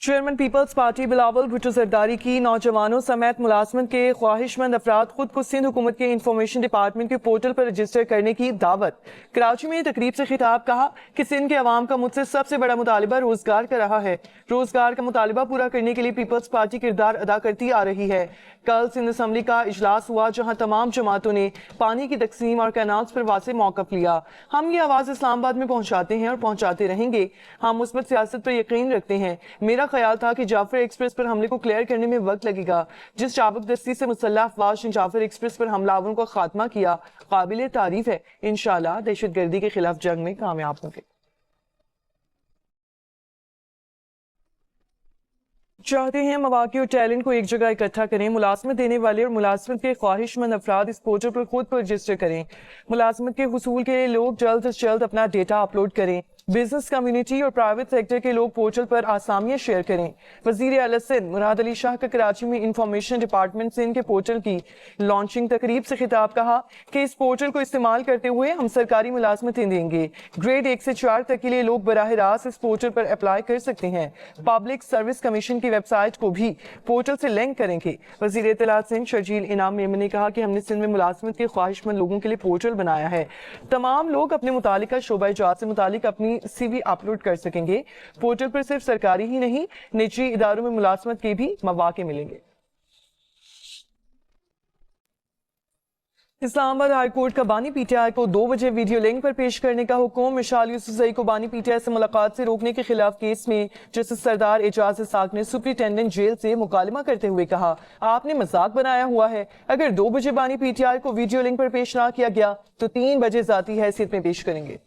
Chairman peoples party Bilawal Bhutto Zardari کی نوجوانوں سمیت ملازمت کے خواہش مند افراد خود کو سندھ حکومت کے انفارمیشن ڈپارٹمنٹ کے پورٹل پر رجسٹر کرنے کی دعوت۔ کراچی میں تقریب سے خطاب کہا کہ سندھ کے عوام کا مجھ سے سب سے بڑا مطالبہ روزگار کا رہا ہے۔ روزگار کا مطالبہ پورا کرنے کے لیے پیپلز پارٹی کردار ادا کرتی آ رہی ہے۔ کل سندھ اسمبلی کا اجلاس ہوا جہاں تمام جماعتوں نے پانی کی تقسیم اور کینالز پر واضح موقف لیا۔ ہم یہ آواز اسلام آباد میں پہنچاتے ہیں اور پہنچاتے رہیں گے۔ ہم مثبت سیاست پر یقین رکھتے ہیں۔ میرا خیال تھا کہ جعفر ایکسپریس پر حملے کو کلیئر کرنے میں وقت لگے گا۔ جس چابک دستی سے مسلح افواج نے جعفر ایکسپریس پر حملہ آوروں کا خاتمہ کیا قابل تعریف ہے۔ انشاءاللہ دہشت گردی کے خلاف جنگ میں کامیاب ہوں گے۔ چاہتے ہیں مواقع اور ٹیلنٹ کو ایک جگہ اکٹھا کریں۔ ملازمت دینے والے اور ملازمت کے خواہش مند افراد اس پورٹل پر خود کو رجسٹر کریں۔ ملازمت کے حصول کے لیے لوگ جلد از جلد اپنا ڈیٹا اپلوڈ کریں۔ بزنس کمیونٹی اور پرائیویٹ سیکٹر کے لوگ پورٹل پر آسامیاں شیئر کریں۔ وزیر اعلیٰ سندھ مراد علی شاہ کا کراچی میں انفارمیشن ڈپارٹمنٹ سندھ کے پورٹل کی لانچنگ تقریب سے خطاب کہا کہ اس پورٹل کو استعمال کرتے ہوئے ہم سرکاری ملازمتیں دیں گے۔ گریڈ 1 سے 4 تک کے لیے لوگ براہ راست اس پورٹل پر اپلائی کر سکتے ہیں۔ پبلک سروس کمیشن کی ویب سائٹ کو بھی پورٹل سے لنک کریں گے۔ وزیر اطلاعات سندھ شرجیل انعام میمن نے کہا کہ ہم نے سندھ میں ملازمت کے خواہش مند لوگوں کے لیے پورٹل بنایا ہے۔ تمام لوگ اپنے متعلقہ شعبہ جات سے متعلق اپنی سی وی اپلوڈ کر سکیں گے۔ پورٹل پر صرف سرکاری ہی نہیں نجی اداروں میں ملازمت کے بھی مواقع ملیں گے۔ اسلام آباد ہائی کورٹ کا بانی پی ٹی آئی کو 2 بجے ویڈیو لنک پر پیش کرنے کا حکم۔ مشال یوسفزئی کو بانی پی ٹی آئی سے ملاقات سے روکنے کے خلاف کیس میں جسٹس سردار اعجاز اسحاق نے سپرنٹینڈنٹ جیل سے مکالمہ کرتے ہوئے کہا آپ نے مذاق بنایا ہوا ہے۔ اگر 2 بجے بانی پی ٹی آئی کو ویڈیو لنک پر پیش نہ کیا گیا تو 3 بجے ذاتی حیثیت میں پیش کریں گے۔